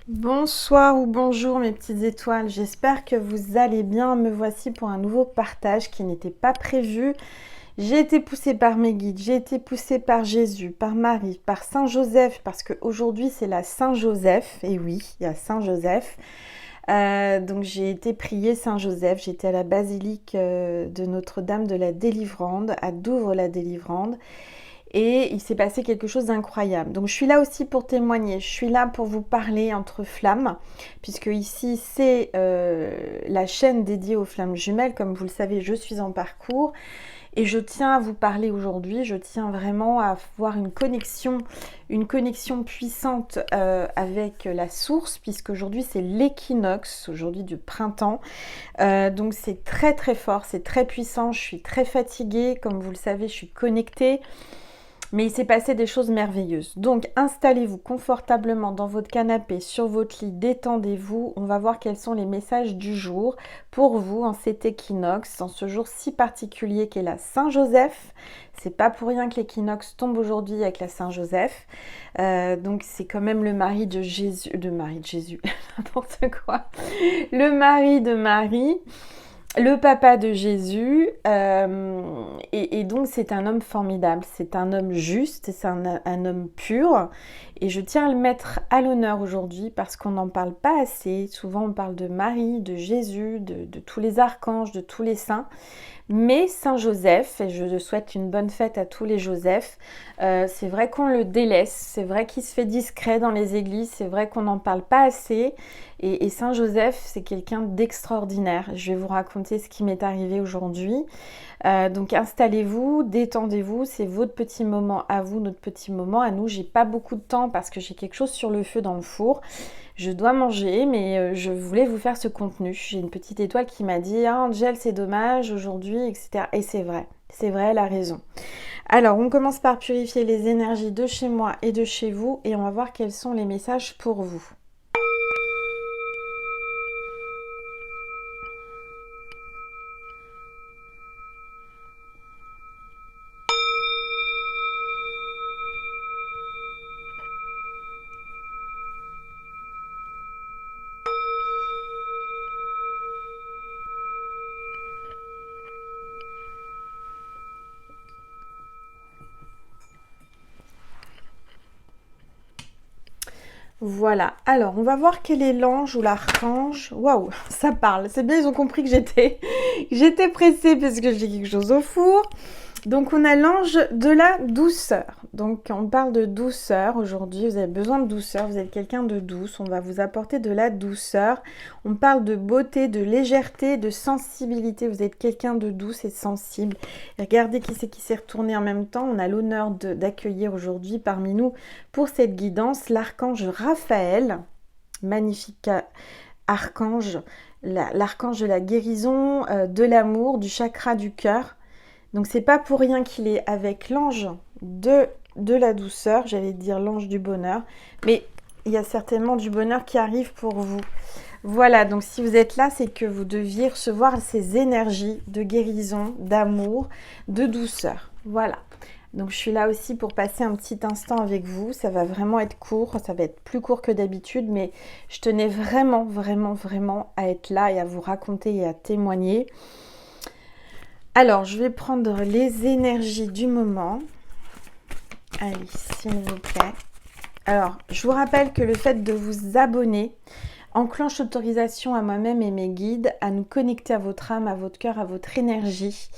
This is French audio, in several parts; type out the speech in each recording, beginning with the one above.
Bonsoir ou bonjour mes petites étoiles, j'espère que vous allez bien. Me voici pour un nouveau partage qui n'était pas prévu. J'ai été poussée par mes guides, j'ai été poussée par Jésus, par Marie, par Saint Joseph, parce qu'aujourd'hui c'est la Saint Joseph, et oui, il y a Saint Joseph. Donc j'ai été prier Saint Joseph, j'étais à la basilique de Notre-Dame de la Délivrande, à Douvres-la-Délivrande. Et il s'est passé quelque chose d'incroyable. Donc je suis là aussi pour témoigner, je suis là pour vous parler entre flammes, puisque ici c'est la chaîne dédiée aux flammes jumelles. Comme vous le savez, je suis en parcours et je tiens à vous parler aujourd'hui, je tiens vraiment à avoir une connexion puissante avec la source, puisque aujourd'hui c'est l'équinoxe, aujourd'hui du printemps. Donc c'est très très fort, c'est très puissant, je suis très fatiguée, comme vous le savez, je suis connectée. Mais il s'est passé des choses merveilleuses. Donc installez-vous confortablement dans votre canapé, sur votre lit, détendez-vous. On va voir quels sont les messages du jour pour vous en cet équinoxe, en ce jour si particulier qu'est la Saint-Joseph. C'est pas pour rien que l'équinoxe tombe aujourd'hui avec la Saint-Joseph. Donc c'est quand même le mari de Jésus, n'importe quoi. Le mari de Marie. Le papa de Jésus, et donc c'est un homme formidable, c'est un homme juste, c'est un homme pur, et je tiens à le mettre à l'honneur aujourd'hui parce qu'on n'en parle pas assez. Souvent on parle de Marie, de Jésus, de tous les archanges, de tous les saints, mais Saint Joseph, et je souhaite une bonne fête à tous les Joseph, c'est vrai qu'on le délaisse, c'est vrai qu'il se fait discret dans les églises, c'est vrai qu'on n'en parle pas assez. Et Saint Joseph, c'est quelqu'un d'extraordinaire. Je vais vous raconter ce qui m'est arrivé aujourd'hui. Donc installez-vous, détendez-vous, c'est votre petit moment à vous, notre petit moment à nous. J'ai pas beaucoup de temps parce que j'ai quelque chose sur le feu dans le four. Je dois manger, mais je voulais vous faire ce contenu. J'ai une petite étoile qui m'a dit ah, Angel, c'est dommage aujourd'hui, etc. Et c'est vrai, elle a raison. Alors, on commence par purifier les énergies de chez moi et de chez vous, et on va voir quels sont les messages pour vous. Voilà, alors on va voir quel est l'ange ou l'archange. Waouh, ça parle, c'est bien, ils ont compris que j'étais pressée parce que j'ai quelque chose au four. Donc on a l'ange de la douceur. Donc on parle de douceur aujourd'hui, vous avez besoin de douceur, vous êtes quelqu'un de douce, on va vous apporter de la douceur. On parle de beauté, de légèreté, de sensibilité, vous êtes quelqu'un de douce et sensible. Et regardez qui c'est qui s'est retourné en même temps, on a l'honneur d'accueillir aujourd'hui parmi nous pour cette guidance l'archange Raphaël, magnifique archange, l'archange de la guérison, de l'amour, du chakra du cœur. Donc c'est pas pour rien qu'il est avec l'ange de la douceur, j'allais dire l'ange du bonheur, mais il y a certainement du bonheur qui arrive pour vous. Voilà, donc si vous êtes là, c'est que vous deviez recevoir ces énergies de guérison, d'amour, de douceur. Voilà. Donc je suis là aussi pour passer un petit instant avec vous. Ça va vraiment être court, ça va être plus court que d'habitude, mais je tenais vraiment, vraiment, vraiment à être là et à vous raconter et à témoigner. Alors, je vais prendre les énergies du moment. Allez, s'il vous plaît. Alors, je vous rappelle que le fait de vous abonner enclenche l'autorisation à moi-même et mes guides à nous connecter à votre âme, à votre cœur, à votre énergie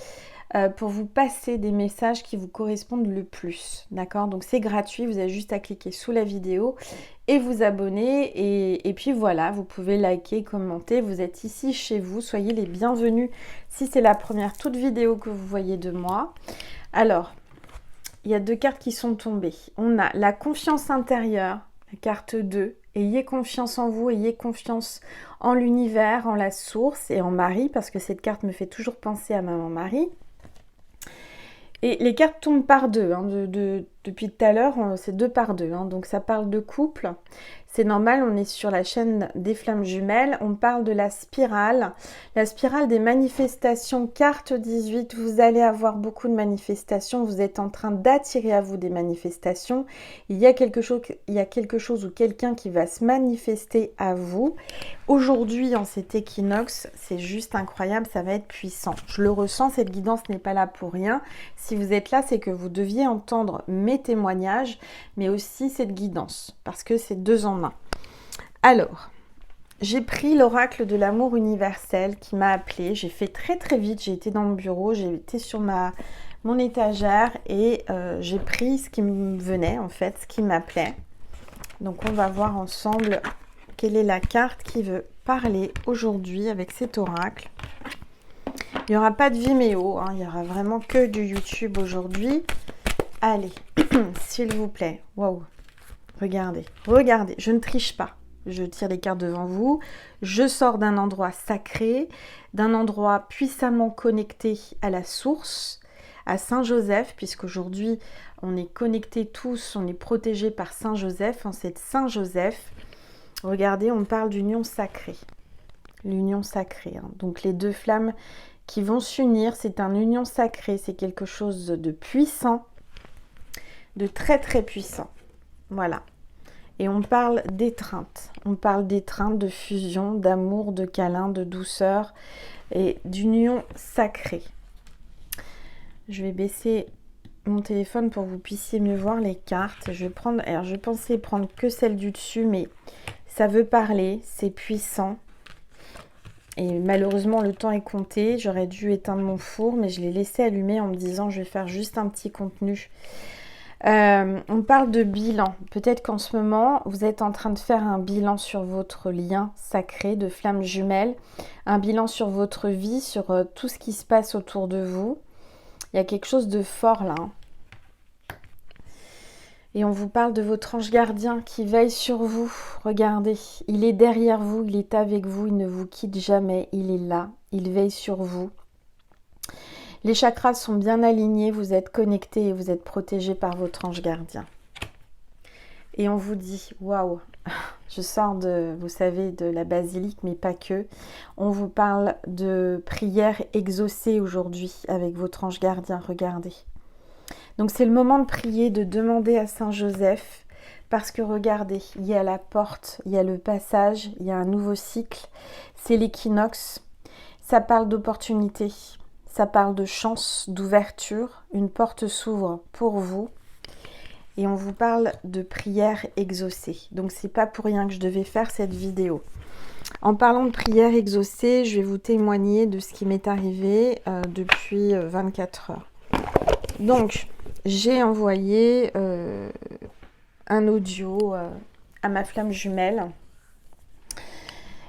pour vous passer des messages qui vous correspondent le plus. D'accord? Donc, c'est gratuit. Vous avez juste à cliquer sous la vidéo et vous abonner. Et puis voilà, vous pouvez liker, commenter. Vous êtes ici chez vous. Soyez les bienvenus si c'est la première toute vidéo que vous voyez de moi. Alors, il y a deux cartes qui sont tombées. On a la confiance intérieure, la carte 2. Ayez confiance en vous, ayez confiance en l'univers, en la source et en Marie, parce que cette carte me fait toujours penser à maman Marie. Et les cartes tombent par deux, hein, depuis tout à l'heure, c'est deux par deux, hein, donc ça parle de couple, C'est normal, on est sur la chaîne des flammes jumelles. On parle de la spirale des manifestations. Carte 18, vous allez avoir beaucoup de manifestations. Vous êtes en train d'attirer à vous des manifestations. Il y a quelque chose ou quelqu'un qui va se manifester à vous. Aujourd'hui, en cet équinoxe, c'est juste incroyable, ça va être puissant. Je le ressens, cette guidance n'est pas là pour rien. Si vous êtes là, c'est que vous deviez entendre mes témoignages, mais aussi cette guidance, parce que c'est 2 en 1. Alors, j'ai pris l'oracle de l'amour universel qui m'a appelé. J'ai fait très très vite, j'ai été dans mon bureau, j'ai été sur mon étagère et j'ai pris ce qui me venait en fait, ce qui m'appelait. Donc on va voir ensemble quelle est la carte qui veut parler aujourd'hui avec cet oracle. Il n'y aura pas de Vimeo, hein, il y aura vraiment que du YouTube aujourd'hui. Allez, s'il vous plaît. Waouh. Regardez, regardez, je ne triche pas. Je tire les cartes devant vous. Je sors d'un endroit sacré, d'un endroit puissamment connecté à la source, à Saint-Joseph, puisqu'aujourd'hui, on est connectés tous, on est protégés par Saint-Joseph. En cette Saint-Joseph, regardez, on parle d'union sacrée. L'union sacrée. Hein. Donc, les 2 flammes qui vont s'unir, c'est une union sacrée. C'est quelque chose de puissant, de très, très puissant. Voilà. Et on parle d'étreinte. On parle d'étreinte, de fusion, d'amour, de câlin, de douceur et d'union sacrée. Je vais baisser mon téléphone pour que vous puissiez mieux voir les cartes. Je vais prendre, alors je pensais prendre que celle du dessus, mais ça veut parler, c'est puissant. Et malheureusement, le temps est compté. J'aurais dû éteindre mon four, mais je l'ai laissé allumer en me disant je vais faire juste un petit contenu. On parle de bilan. Peut-être qu'en ce moment, vous êtes en train de faire un bilan sur votre lien sacré de flammes jumelles, un bilan sur votre vie, sur tout ce qui se passe autour de vous. Il y a quelque chose de fort là. Et on vous parle de votre ange gardien qui veille sur vous. Regardez, il est derrière vous, il est avec vous, il ne vous quitte jamais, il est là, il veille sur vous. Les chakras sont bien alignés, vous êtes connectés et vous êtes protégés par votre ange gardien. Et on vous dit, waouh, je sors de, vous savez, de la basilique, mais pas que. On vous parle de prières exaucées aujourd'hui avec votre ange gardien, regardez. Donc c'est le moment de prier, de demander à Saint-Joseph, parce que regardez, il y a la porte, il y a le passage, il y a un nouveau cycle, c'est l'équinoxe, ça parle d'opportunité. Ça parle de chance, d'ouverture, une porte s'ouvre pour vous. Et on vous parle de prière exaucée. Donc c'est pas pour rien que je devais faire cette vidéo. En parlant de prière exaucée, je vais vous témoigner de ce qui m'est arrivé depuis 24 heures. Donc j'ai envoyé un audio à ma flamme jumelle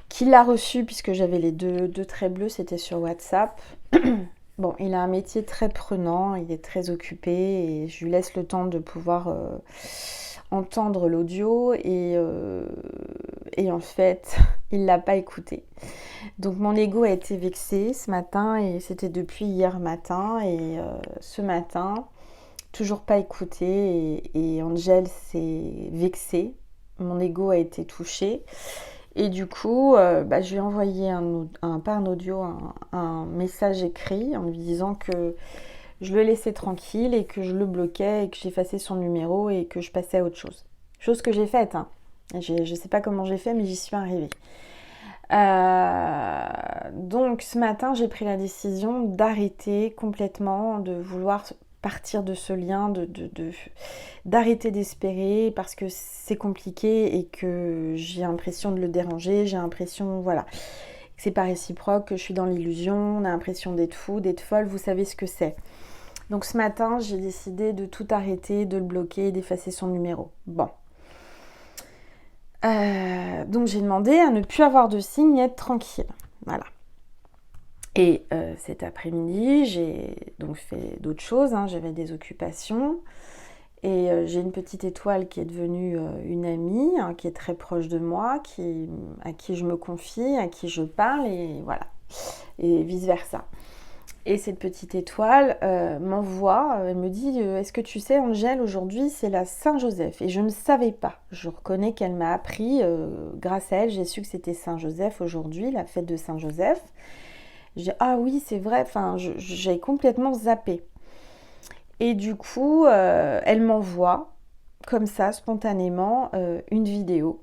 qui l'a reçu puisque j'avais les deux traits bleus, c'était sur WhatsApp. Bon, il a un métier très prenant, il est très occupé et je lui laisse le temps de pouvoir entendre l'audio et en fait, il ne l'a pas écouté. Donc mon ego a été vexé ce matin et c'était depuis hier matin et ce matin, toujours pas écouté et Angel s'est vexée. Mon ego a été touché. Et du coup, je lui ai envoyé pas un audio, un message écrit en lui disant que je le laissais tranquille et que je le bloquais et que j'effaçais son numéro et que je passais à autre chose. Chose que j'ai faite. Hein. Je ne sais pas comment j'ai fait, mais j'y suis arrivée. Donc ce matin, j'ai pris la décision d'arrêter complètement, de vouloir partir de ce lien, d'arrêter d'espérer parce que c'est compliqué et que j'ai l'impression de le déranger, j'ai l'impression, voilà, que c'est pas réciproque, que je suis dans l'illusion, on a l'impression d'être fou, d'être folle, vous savez ce que c'est. Donc ce matin, j'ai décidé de tout arrêter, de le bloquer, d'effacer son numéro. Bon. Donc j'ai demandé à ne plus avoir de signes et être tranquille. Voilà. Et cet après-midi, j'ai donc fait d'autres choses, hein, j'avais des occupations. Et j'ai une petite étoile qui est devenue une amie, hein, qui est très proche de moi, à qui je me confie, à qui je parle, et voilà. Et vice-versa. Et cette petite étoile m'envoie, elle me dit est-ce que tu sais Angèle, aujourd'hui c'est la Saint-Joseph. Et je ne savais pas. Je reconnais qu'elle m'a appris, grâce à elle, j'ai su que c'était Saint-Joseph aujourd'hui, la fête de Saint-Joseph. J'ai dit ah oui c'est vrai, enfin j'ai complètement zappé. Et du coup, elle m'envoie comme ça spontanément une vidéo.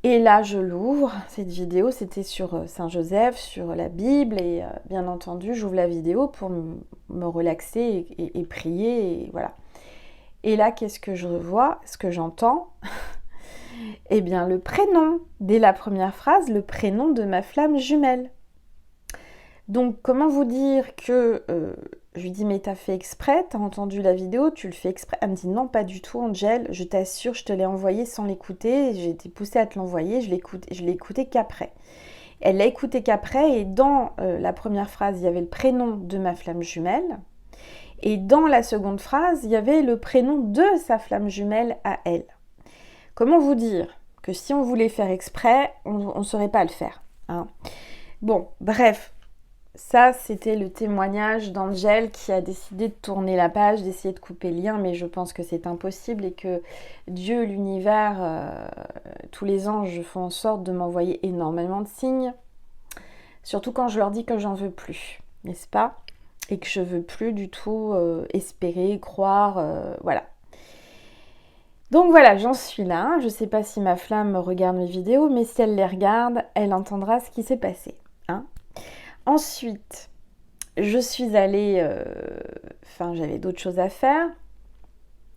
Et là, je l'ouvre. Cette vidéo, c'était sur Saint-Joseph, sur la Bible. Et bien entendu, j'ouvre la vidéo pour me relaxer et prier. Et voilà. Et là, qu'est-ce que je vois? Ce que j'entends? Eh bien, le prénom. Dès la première phrase, le prénom de ma flamme jumelle. Donc, comment vous dire que... je lui dis, mais t'as fait exprès? T'as entendu la vidéo? Tu le fais exprès? Elle me dit, non, pas du tout, Angel. Je t'assure, je te l'ai envoyé sans l'écouter. J'ai été poussée à te l'envoyer. Je l'ai écouté qu'après. Elle l'a écouté qu'après. Et dans la première phrase, il y avait le prénom de ma flamme jumelle. Et dans la seconde phrase, il y avait le prénom de sa flamme jumelle à elle. Comment vous dire que si on voulait faire exprès, on ne saurait pas le faire, hein. Bon, bref. Ça, c'était le témoignage d'Angèle qui a décidé de tourner la page, d'essayer de couper le lien, mais je pense que c'est impossible et que Dieu, l'univers, tous les anges font en sorte de m'envoyer énormément de signes, surtout quand je leur dis que j'en veux plus, n'est-ce pas? Et que je veux plus du tout espérer, croire, voilà. Donc voilà, j'en suis là. Je ne sais pas si ma flamme regarde mes vidéos, mais si elle les regarde, elle entendra ce qui s'est passé, hein. Ensuite, je suis allée, j'avais d'autres choses à faire.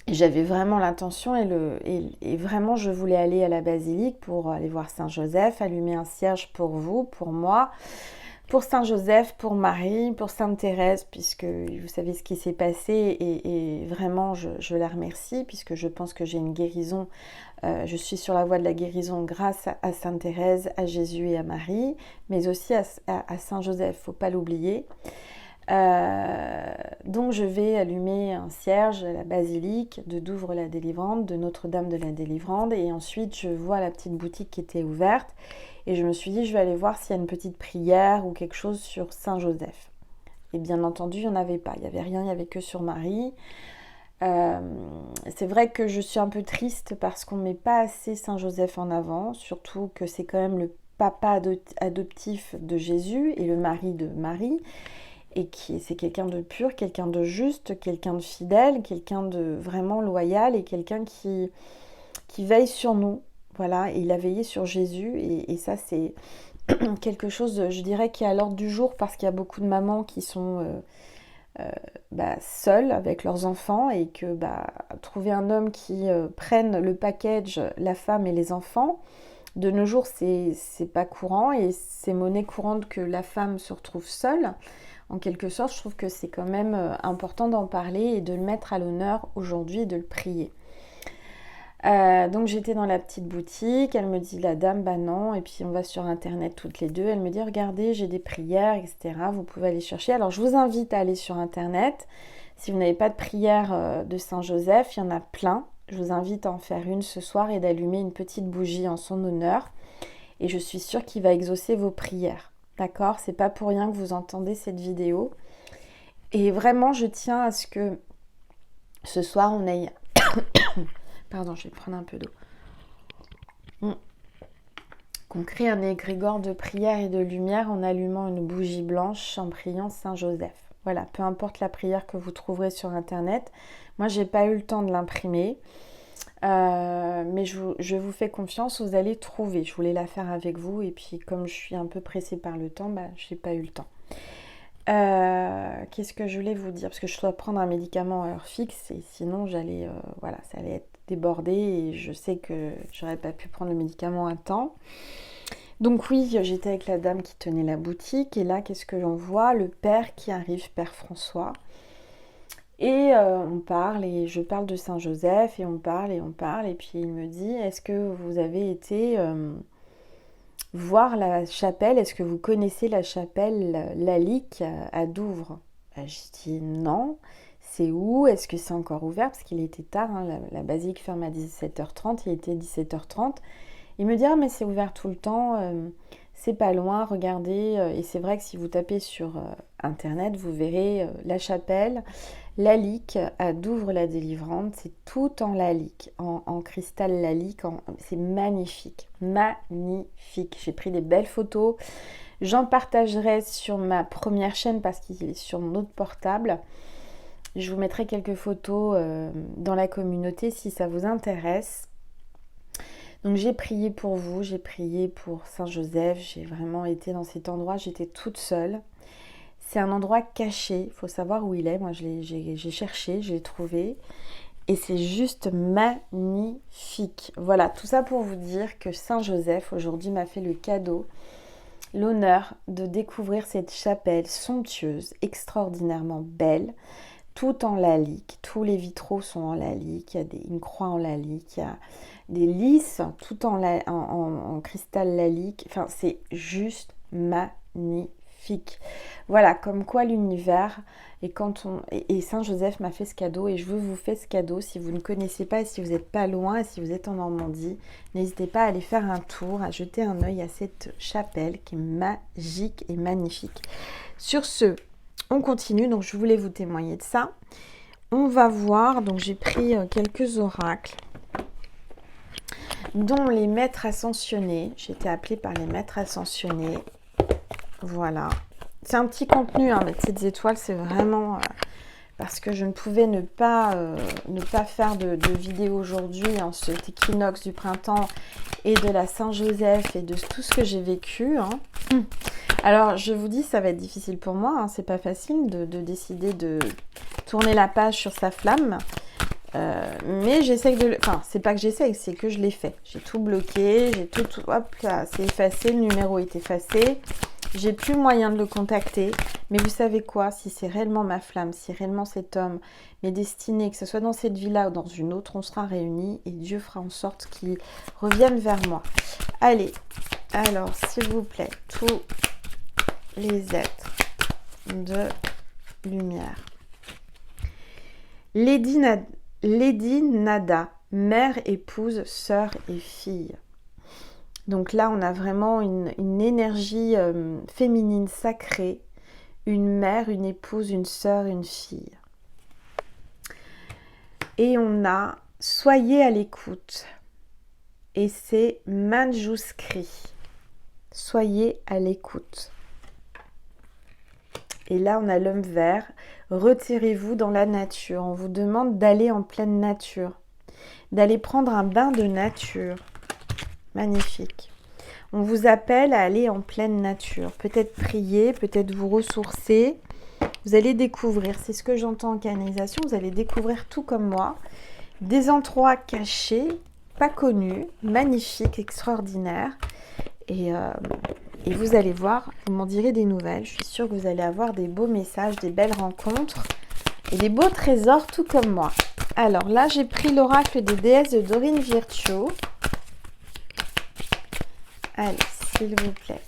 J'avais vraiment l'intention et vraiment je voulais aller à la basilique pour aller voir Saint-Joseph, allumer un cierge pour vous, pour moi, pour Saint-Joseph, pour Marie, pour Sainte-Thérèse, puisque vous savez ce qui s'est passé et vraiment je la remercie puisque je pense que j'ai une guérison. Je suis sur la voie de la guérison grâce à Sainte-Thérèse, à Jésus et à Marie, mais aussi à Saint-Joseph, faut pas l'oublier. Donc je vais allumer un cierge à la basilique de Douvres-la-Délivrante, de Notre-Dame de la Délivrante, et ensuite je vois la petite boutique qui était ouverte, et je me suis dit je vais aller voir s'il y a une petite prière ou quelque chose sur Saint-Joseph. Et bien entendu, il n'y en avait pas, il n'y avait rien, il n'y avait que sur Marie. C'est vrai que je suis un peu triste parce qu'on ne met pas assez Saint-Joseph en avant, surtout que c'est quand même le papa adoptif de Jésus et le mari de Marie, et c'est quelqu'un de pur, quelqu'un de juste, quelqu'un de fidèle, quelqu'un de vraiment loyal et quelqu'un qui veille sur nous. Voilà, et il a veillé sur Jésus et ça c'est quelque chose, je dirais, qui est à l'ordre du jour parce qu'il y a beaucoup de mamans qui sont seules avec leurs enfants et que trouver un homme qui prenne le package, la femme et les enfants, de nos jours c'est pas courant et c'est monnaie courante que la femme se retrouve seule. En quelque sorte, je trouve que c'est quand même important d'en parler et de le mettre à l'honneur aujourd'hui et de le prier. Donc j'étais dans la petite boutique, elle me dit la dame, bah non, et puis on va sur internet toutes les deux, elle me dit regardez j'ai des prières, etc. Vous pouvez aller chercher. Alors je vous invite à aller sur internet, si vous n'avez pas de prière de Saint-Joseph, il y en a plein. Je vous invite à en faire une ce soir et d'allumer une petite bougie en son honneur. Et je suis sûre qu'il va exaucer vos prières. D'accord? C'est pas pour rien que vous entendez cette vidéo. Et vraiment, je tiens à ce que ce soir, on aille... Pardon, je vais prendre un peu d'eau. Qu'on crée un égrégore de prière et de lumière en allumant une bougie blanche en priant Saint-Joseph. Voilà, peu importe la prière que vous trouverez sur internet. Moi, j'ai pas eu le temps de l'imprimer. Mais je vous fais confiance, vous allez trouver. Je voulais la faire avec vous et puis comme je suis un peu pressée par le temps, j'ai pas eu le temps. Qu'est-ce que je voulais vous dire? Parce que je dois prendre un médicament à heure fixe et sinon j'allais, ça allait être débordé et je sais que j'aurais pas pu prendre le médicament à temps. Donc oui, j'étais avec la dame qui tenait la boutique et là, qu'est-ce que j'en vois? Le père qui arrive, Père François. Et on parle et je parle de Saint-Joseph et on parle et puis il me dit est-ce que vous avez été voir la chapelle, est-ce que vous connaissez la chapelle Lalique à Douvres? Je dis non, c'est où? Est-ce que c'est encore ouvert? Parce qu'il était tard, hein, la basilique ferme à 17h30, il était 17h30. Il me dit ah mais c'est ouvert tout le temps, c'est pas loin, regardez, et c'est vrai que si vous tapez sur internet, vous verrez la chapelle, Lalique à Douvres-la-Délivrante, c'est tout en lalique, en cristal lalique, c'est magnifique, magnifique. J'ai pris des belles photos, j'en partagerai sur ma première chaîne parce qu'il est sur mon autre portable. Je vous mettrai quelques photos dans la communauté si ça vous intéresse. Donc j'ai prié pour vous, j'ai prié pour Saint-Joseph, j'ai vraiment été dans cet endroit, j'étais toute seule. C'est un endroit caché, il faut savoir où il est. Moi j'ai cherché, je l'ai trouvé et c'est juste magnifique. Voilà, tout ça pour vous dire que Saint-Joseph aujourd'hui m'a fait le cadeau, l'honneur de découvrir cette chapelle somptueuse, extraordinairement belle, tout en lalique. Tous les vitraux sont en lalique, il y a une croix en lalique, il y a des lys tout en cristal lalique. Enfin, c'est juste magnifique. Voilà, comme quoi l'univers, et Saint-Joseph m'a fait ce cadeau, et je vous fais ce cadeau. Si vous ne connaissez pas, et si vous n'êtes pas loin, et si vous êtes en Normandie, n'hésitez pas à aller faire un tour, à jeter un œil à cette chapelle qui est magique et magnifique. Sur ce, on continue, donc je voulais vous témoigner de ça. On va voir, donc j'ai pris quelques oracles, dont les maîtres ascensionnés. J'ai été appelée par les maîtres ascensionnés. Voilà. C'est un petit contenu, hein, mes petites étoiles, c'est vraiment parce que je ne pouvais ne pas faire de vidéo aujourd'hui en cet équinoxe du printemps et de la Saint-Joseph et de tout ce que j'ai vécu. Hein. Alors, je vous dis, ça va être difficile pour moi, hein, c'est pas facile de décider de tourner la page sur sa flamme. Mais j'essaye de... Enfin, c'est pas que j'essaye, c'est que je l'ai fait. J'ai tout bloqué, j'ai tout... Hop là, c'est effacé, le numéro est effacé. J'ai plus moyen de le contacter. Mais vous savez quoi? Si c'est réellement ma flamme, si réellement cet homme m'est destiné, que ce soit dans cette vie-là ou dans une autre, on sera réunis et Dieu fera en sorte qu'il revienne vers moi. Allez, alors, s'il vous plaît, tous les êtres de lumière. Lady Nada, mère, épouse, sœur et fille. Donc là, on a vraiment une énergie féminine sacrée, une mère, une épouse, une sœur, une fille. Et on a soyez à l'écoute. Et c'est Manjuskri. Soyez à l'écoute. Et là, on a l'homme vert. Retirez-vous dans la nature. On vous demande d'aller en pleine nature, d'aller prendre un bain de nature. Magnifique. On vous appelle à aller en pleine nature. Peut-être prier, peut-être vous ressourcer. Vous allez découvrir, c'est ce que j'entends en canalisation, vous allez découvrir tout comme moi, des endroits cachés, pas connus, magnifiques, extraordinaires. Et vous allez voir, vous m'en direz des nouvelles. Je suis sûre que vous allez avoir des beaux messages, des belles rencontres et des beaux trésors tout comme moi. Alors là, j'ai pris l'oracle des déesses de Dorine Virtue. Allez, s'il vous plaît,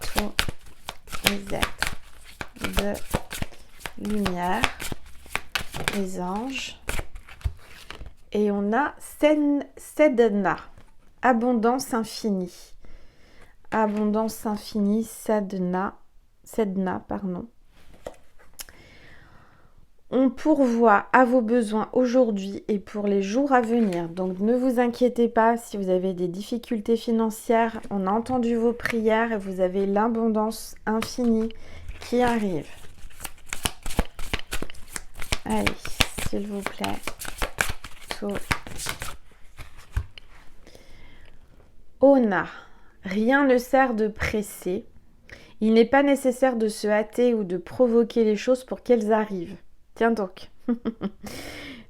tous les êtres de lumière, les anges. Et on a Sedna, abondance infinie. Abondance infinie, Sedna, pardon. On pourvoit à vos besoins aujourd'hui et pour les jours à venir. Donc ne vous inquiétez pas si vous avez des difficultés financières. On a entendu vos prières et vous avez l'abondance infinie qui arrive. Allez, s'il vous plaît. Tout. Ona. Rien ne sert de presser. Il n'est pas nécessaire de se hâter ou de provoquer les choses pour qu'elles arrivent. Tiens donc.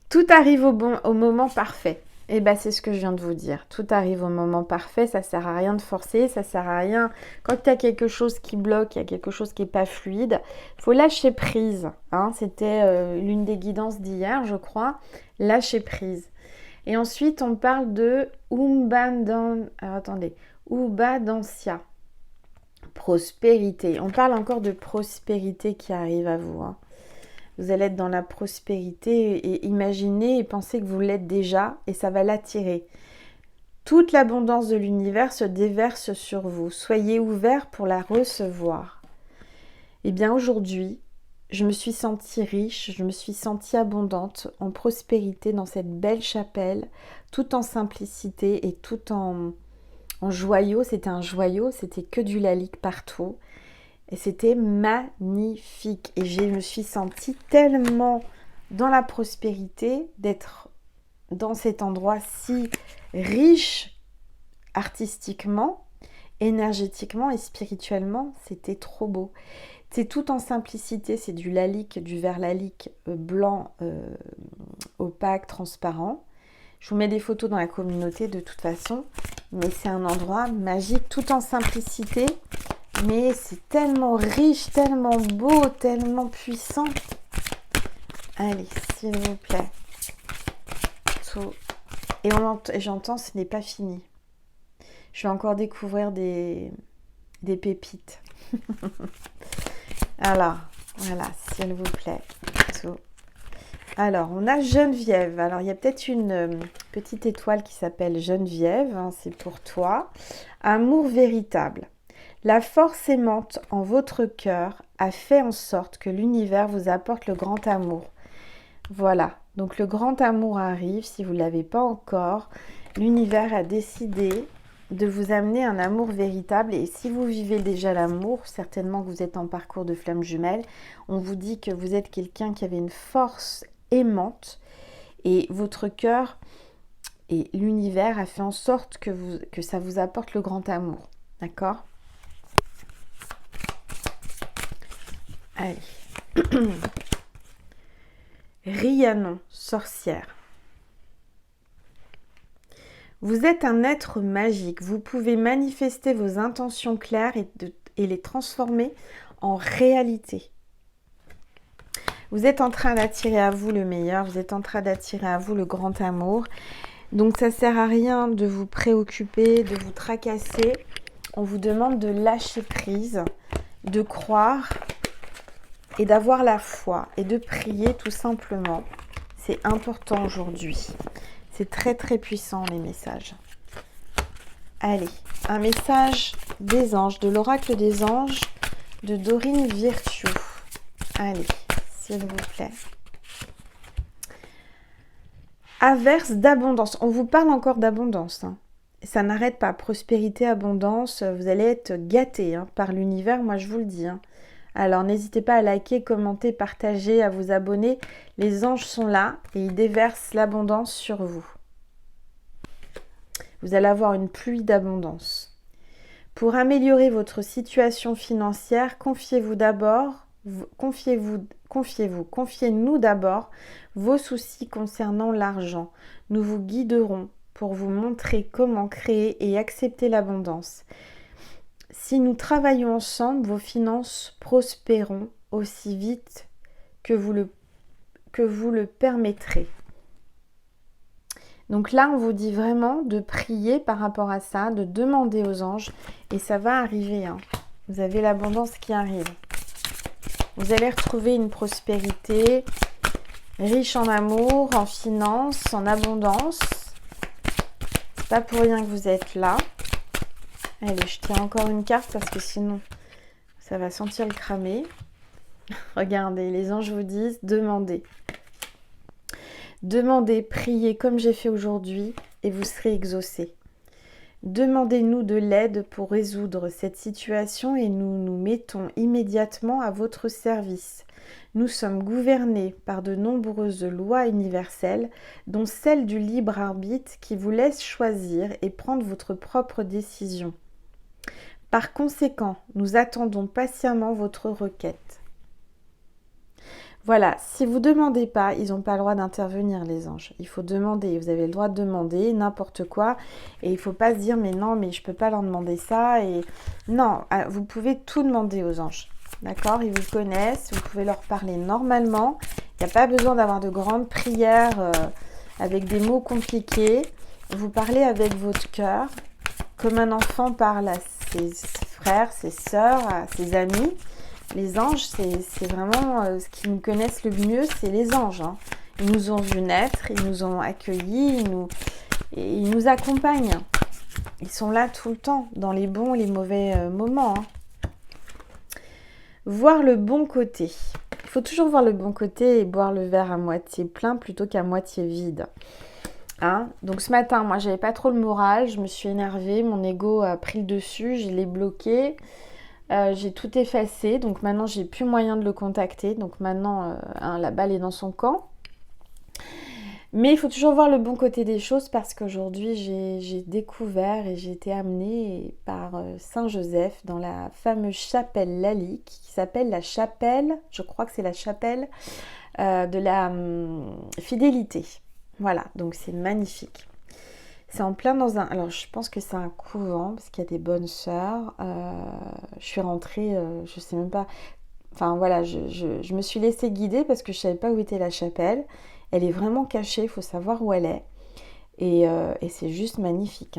Tout arrive au moment parfait. Et bien, c'est ce que je viens de vous dire. Tout arrive au moment parfait. Ça ne sert à rien de forcer. Ça ne sert à rien. Quand il y a quelque chose qui bloque, il y a quelque chose qui n'est pas fluide, il faut lâcher prise. Hein. C'était l'une des guidances d'hier, je crois. Lâcher prise. Et ensuite, on parle de Ubadansia. Prospérité. On parle encore de prospérité qui arrive à vous. Hein. Vous allez être dans la prospérité et imaginez et pensez que vous l'êtes déjà et ça va l'attirer. Toute l'abondance de l'univers se déverse sur vous. Soyez ouverts pour la recevoir. Eh bien aujourd'hui, je me suis sentie riche, je me suis sentie abondante, en prospérité dans cette belle chapelle, tout en simplicité et tout en joyau. C'était un joyau, c'était que du lalique partout. Et c'était magnifique. Et je me suis sentie tellement dans la prospérité d'être dans cet endroit si riche artistiquement, énergétiquement et spirituellement. C'était trop beau. C'est tout en simplicité, c'est du lalique, du verre lalique blanc, opaque, transparent. Je vous mets des photos dans la communauté de toute façon, mais c'est un endroit magique, tout en simplicité, mais c'est tellement riche, tellement beau, tellement puissant. Allez, s'il vous plaît. Tout. Et j'entends, ce n'est pas fini. Je vais encore découvrir des pépites. Alors, voilà, s'il vous plaît. Tout. Alors, on a Geneviève. Alors, il y a peut-être une petite étoile qui s'appelle Geneviève. Hein, c'est pour toi. Amour véritable. La force aimante en votre cœur a fait en sorte que l'univers vous apporte le grand amour. Voilà. Donc, le grand amour arrive. Si vous ne l'avez pas encore, l'univers a décidé de vous amener un amour véritable. Et si vous vivez déjà l'amour, certainement que vous êtes en parcours de flamme jumelle, on vous dit que vous êtes quelqu'un qui avait une force aimante et votre cœur et l'univers a fait en sorte que ça vous apporte le grand amour. D'accord? Allez. Rhiannon, sorcière. Vous êtes un être magique. Vous pouvez manifester vos intentions claires et les transformer en réalité. Vous êtes en train d'attirer à vous le meilleur. Vous êtes en train d'attirer à vous le grand amour. Donc, ça ne sert à rien de vous préoccuper, de vous tracasser. On vous demande de lâcher prise, de croire et d'avoir la foi et de prier tout simplement. C'est important aujourd'hui. C'est très très puissant les messages. Allez, un message des anges, de l'oracle des anges, de Dorine Virtue. Allez, s'il vous plaît. Averse d'abondance. On vous parle encore d'abondance. Hein. Ça n'arrête pas. Prospérité, abondance. Vous allez être gâtés par l'univers, moi je vous le dis. Hein. Alors n'hésitez pas à liker, commenter, partager, à vous abonner. Les anges sont là et ils déversent l'abondance sur vous. Vous allez avoir une pluie d'abondance. Pour améliorer votre situation financière, confiez-nous d'abord vos soucis concernant l'argent. Nous vous guiderons pour vous montrer comment créer et accepter l'abondance. Si nous travaillons ensemble, vos finances prospéreront aussi vite que vous le permettrez. Donc là, on vous dit vraiment de prier par rapport à ça, de demander aux anges, et ça va arriver. Hein. Vous avez l'abondance qui arrive. Vous allez retrouver une prospérité riche en amour, en finances, en abondance. C'est pas pour rien que vous êtes là. Allez, je tiens encore une carte parce que sinon, ça va sentir le cramer. Regardez, les anges vous disent, demandez. Demandez, priez comme j'ai fait aujourd'hui et vous serez exaucés. Demandez-nous de l'aide pour résoudre cette situation et nous nous mettons immédiatement à votre service. Nous sommes gouvernés par de nombreuses lois universelles, dont celle du libre arbitre qui vous laisse choisir et prendre votre propre décision. Par conséquent, nous attendons patiemment votre requête. Voilà, si vous ne demandez pas, ils n'ont pas le droit d'intervenir, les anges. Il faut demander, vous avez le droit de demander n'importe quoi. Et il ne faut pas se dire, mais non, mais je ne peux pas leur demander ça. Et non, vous pouvez tout demander aux anges. D'accord? Ils vous connaissent, vous pouvez leur parler normalement. Il n'y a pas besoin d'avoir de grandes prières avec des mots compliqués. Vous parlez avec votre cœur, comme un enfant parle à ses frères, ses sœurs, à ses amis. Les anges, c'est vraiment ce qui nous connaissent le mieux, c'est les anges. Hein. Ils nous ont vus naître, ils nous ont accueillis, ils nous accompagnent. Ils sont là tout le temps, dans les bons et les mauvais moments. Hein. Voir le bon côté. Il faut toujours voir le bon côté et boire le verre à moitié plein plutôt qu'à moitié vide. Hein? Donc ce matin, moi, j'avais pas trop le moral. Je me suis énervée. Mon ego a pris le dessus. Je l'ai bloqué. J'ai tout effacé. Donc maintenant, j'ai plus moyen de le contacter. Donc maintenant, la balle est dans son camp. Mais il faut toujours voir le bon côté des choses parce qu'aujourd'hui, j'ai découvert et j'ai été amenée par Saint Joseph dans la fameuse chapelle Lalique qui s'appelle la chapelle, je crois que c'est la chapelle de la fidélité. Voilà, donc c'est magnifique. C'est en plein dans un... Alors je pense que c'est un couvent parce qu'il y a des bonnes sœurs. Je suis rentrée, je sais même pas... Enfin voilà, je me suis laissée guider parce que je savais pas où était la chapelle. Elle est vraiment cachée, il faut savoir où elle est. Et c'est juste magnifique.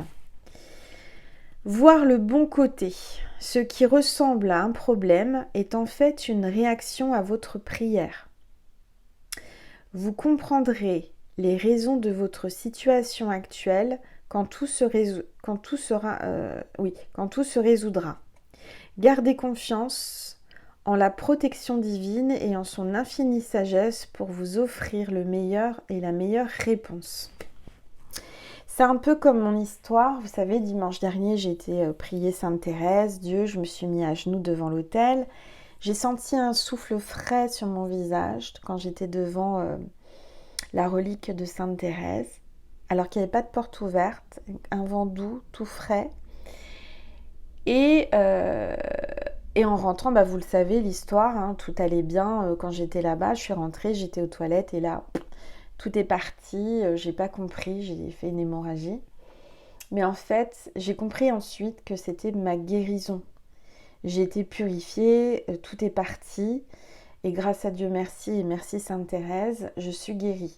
Voir le bon côté. Ce qui ressemble à un problème est en fait une réaction à votre prière. Vous comprendrez les raisons de votre situation actuelle quand tout se résoudra. Gardez confiance en la protection divine et en son infinie sagesse pour vous offrir le meilleur et la meilleure réponse. C'est un peu comme mon histoire. Vous savez, dimanche dernier, j'ai été prier Sainte Thérèse, Dieu, je me suis mis à genoux devant l'autel. J'ai senti un souffle frais sur mon visage quand j'étais devant la relique de Sainte Thérèse, alors qu'il n'y avait pas de porte ouverte, un vent doux, tout frais. Et en rentrant, vous le savez, l'histoire, hein, tout allait bien. Quand j'étais là-bas, je suis rentrée, j'étais aux toilettes et là, tout est parti. J'ai pas compris, j'ai fait une hémorragie. Mais en fait, j'ai compris ensuite que c'était ma guérison. J'ai été purifiée, tout est parti. Et grâce à Dieu merci et merci Sainte Thérèse, je suis guérie.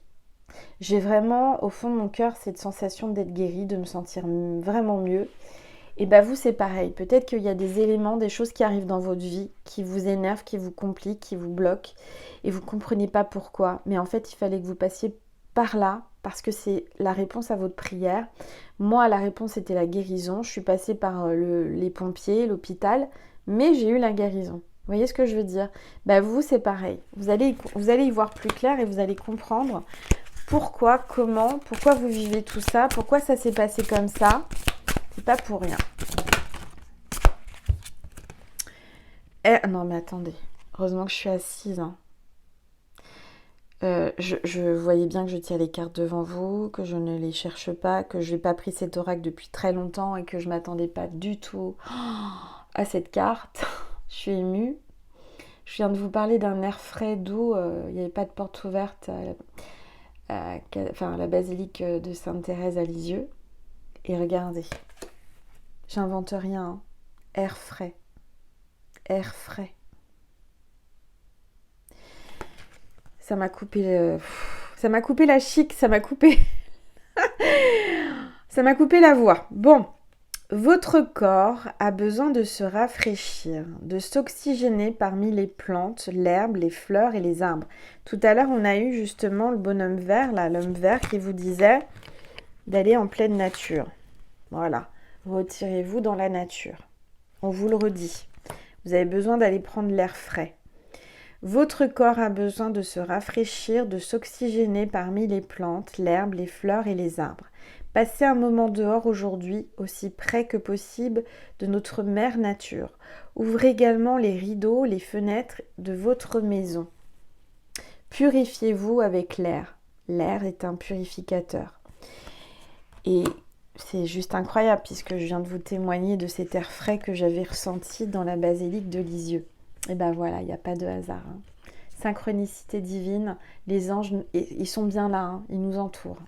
J'ai vraiment, au fond de mon cœur, cette sensation d'être guérie, de me sentir vraiment mieux. Et vous, c'est pareil. Peut-être qu'il y a des éléments, des choses qui arrivent dans votre vie, qui vous énervent, qui vous compliquent, qui vous bloquent, et vous ne comprenez pas pourquoi. Mais en fait, il fallait que vous passiez par là, parce que c'est la réponse à votre prière. Moi, la réponse était la guérison. Je suis passée par les pompiers, l'hôpital, mais j'ai eu la guérison. Vous voyez ce que je veux dire? Vous, c'est pareil. Vous allez y voir plus clair et vous allez comprendre pourquoi, comment, pourquoi vous vivez tout ça, pourquoi ça s'est passé comme ça. C'est pas pour rien. Non mais attendez, heureusement que je suis assise. Hein. Je voyais bien que je tiens les cartes devant vous, que je ne les cherche pas, que je n'ai pas pris cet oracle depuis très longtemps et que je ne m'attendais pas du tout à cette carte. Je suis émue. Je viens de vous parler d'un air frais, doux. Il n'y avait pas de porte ouverte à la basilique de Sainte Thérèse à Lisieux. Et regardez, j'invente rien. Hein. Air frais. Air frais. Ça m'a coupé la chic, ça m'a coupé la voix. Bon, votre corps a besoin de se rafraîchir, de s'oxygéner parmi les plantes, l'herbe, les fleurs et les arbres. Tout à l'heure, on a eu justement le bonhomme vert, là, l'homme vert qui vous disait d'aller en pleine nature. Voilà, retirez-vous dans la nature. On vous le redit. Vous avez besoin d'aller prendre l'air frais. Votre corps a besoin de se rafraîchir, de s'oxygéner parmi les plantes, l'herbe, les fleurs et les arbres. Passez un moment dehors aujourd'hui, aussi près que possible de notre mère nature. Ouvrez également les rideaux, les fenêtres de votre maison. Purifiez-vous avec l'air. L'air est un purificateur. Et c'est juste incroyable puisque je viens de vous témoigner de cet air frais que j'avais ressenti dans la basilique de Lisieux. Et voilà, il n'y a pas de hasard. Hein. Synchronicité divine, les anges, ils sont bien là, hein, ils nous entourent.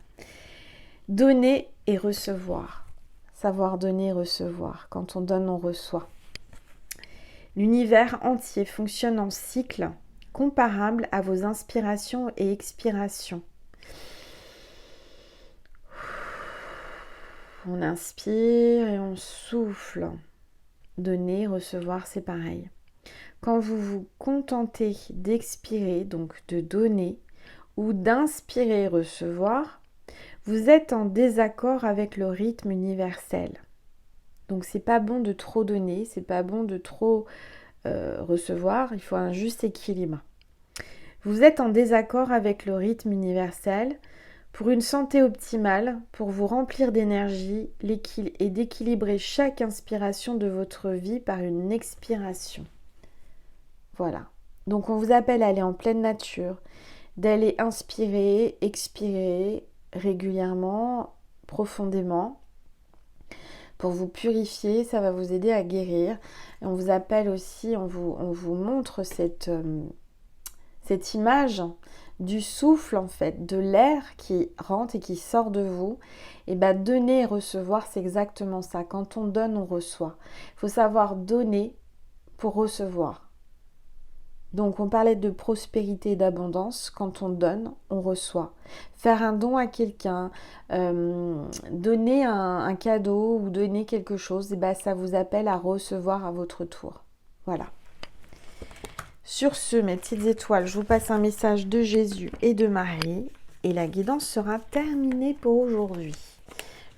Donner et recevoir. Savoir donner et recevoir. Quand on donne, on reçoit. L'univers entier fonctionne en cycle comparable à vos inspirations et expirations. On inspire et on souffle. Donner, recevoir, c'est pareil. Quand vous vous contentez d'expirer, donc de donner, ou d'inspirer, recevoir, Vous êtes en désaccord avec le rythme universel. Donc c'est pas bon de trop donner, c'est pas bon de trop recevoir, il faut un juste équilibre. Vous êtes en désaccord avec le rythme universel. Pour une santé optimale, pour vous remplir d'énergie et d'équilibrer chaque inspiration de votre vie par une expiration. Voilà. Donc on vous appelle à aller en pleine nature, d'aller inspirer, expirer régulièrement, profondément, pour vous purifier, ça va vous aider à guérir. Et on vous appelle aussi, on vous montre cette image du souffle en fait, de l'air qui rentre et qui sort de vous. Et bien donner et recevoir, c'est exactement ça. Quand on donne, on reçoit. Il faut savoir donner pour recevoir. Donc on parlait de prospérité et d'abondance. Quand on donne, on reçoit. Faire un don à quelqu'un, donner un cadeau ou donner quelque chose, et ben ça vous appelle à recevoir à votre tour. Voilà. Sur ce, mes petites étoiles, je vous passe un message de Jésus et de Marie. Et la guidance sera terminée pour aujourd'hui.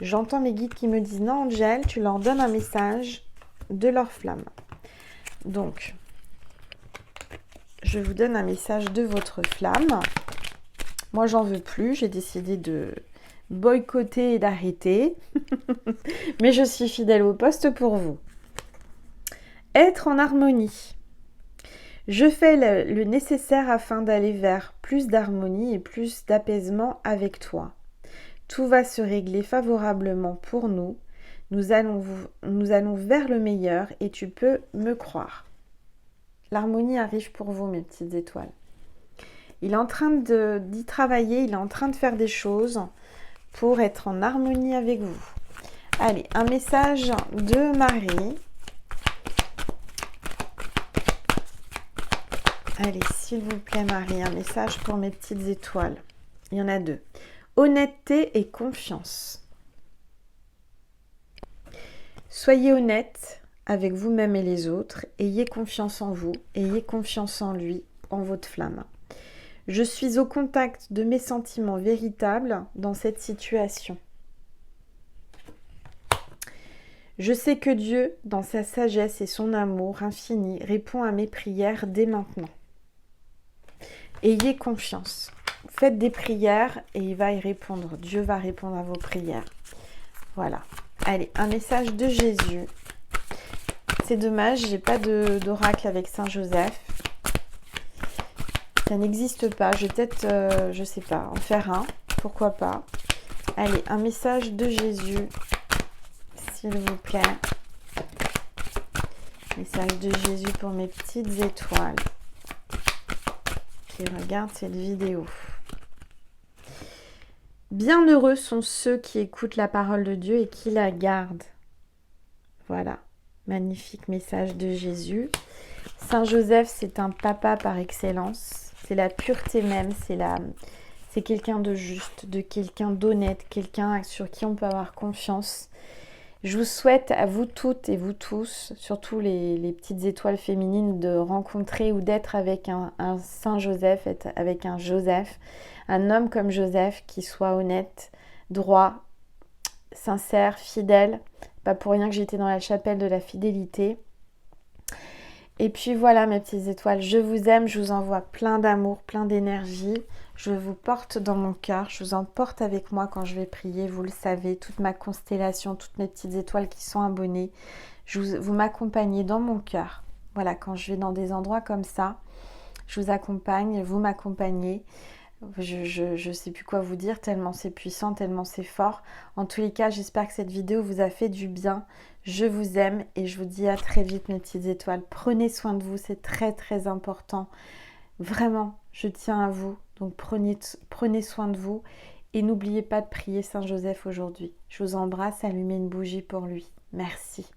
J'entends mes guides qui me disent « Non, Angèle, tu leur donnes un message de leur flamme. » Donc, je vous donne un message de votre flamme. Moi, j'en veux plus. J'ai décidé de boycotter et d'arrêter. Mais je suis fidèle au poste pour vous. Être en harmonie. Je fais le nécessaire afin d'aller vers plus d'harmonie et plus d'apaisement avec toi. Tout va se régler favorablement pour nous. Nous allons vers le meilleur et tu peux me croire. L'harmonie arrive pour vous, mes petites étoiles. Il est en train d'y travailler, il est en train de faire des choses pour être en harmonie avec vous. Allez, un message de Marie. Allez, s'il vous plaît, Marie, un message pour mes petites étoiles. Il y en a 2. Honnêteté et confiance. Soyez honnête avec vous-même et les autres. Ayez confiance en vous. Ayez confiance en lui, en votre flamme. Je suis au contact de mes sentiments véritables dans cette situation. Je sais que Dieu, dans sa sagesse et son amour infini, répond à mes prières dès maintenant. Ayez confiance. Faites des prières et il va y répondre. Dieu va répondre à vos prières. Voilà. Allez, un message de Jésus. C'est dommage, j'ai pas d'oracle avec Saint Joseph. Ça n'existe pas. Je vais peut-être, je sais pas, en faire un. Pourquoi pas. Allez, un message de Jésus. S'il vous plaît. Message de Jésus pour mes petites étoiles qui regardent cette vidéo. Bienheureux sont ceux qui écoutent la parole de Dieu et qui la gardent. Voilà, magnifique message de Jésus. Saint Joseph, c'est un papa par excellence. C'est la pureté même, c'est quelqu'un de juste, de quelqu'un d'honnête, quelqu'un sur qui on peut avoir confiance. Je vous souhaite à vous toutes et vous tous, surtout les petites étoiles féminines, de rencontrer ou d'être avec un Saint Joseph, avec un Joseph, un homme comme Joseph qui soit honnête, droit, sincère, fidèle. Pas pour rien que j'étais dans la chapelle de la fidélité. Et puis voilà mes petites étoiles, je vous aime, je vous envoie plein d'amour, plein d'énergie. Je vous porte dans mon cœur, je vous emporte avec moi quand je vais prier, vous le savez, toute ma constellation, toutes mes petites étoiles qui sont abonnées. Vous m'accompagnez dans mon cœur. Voilà, quand je vais dans des endroits comme ça, je vous accompagne, vous m'accompagnez. Je sais plus quoi vous dire, tellement c'est puissant, tellement c'est fort. En tous les cas, j'espère que cette vidéo vous a fait du bien. Je vous aime et je vous dis à très vite mes petites étoiles. Prenez soin de vous, c'est très très important. Vraiment, je tiens à vous. Donc prenez soin de vous et n'oubliez pas de prier Saint Joseph aujourd'hui. Je vous embrasse, allumez une bougie pour lui. Merci.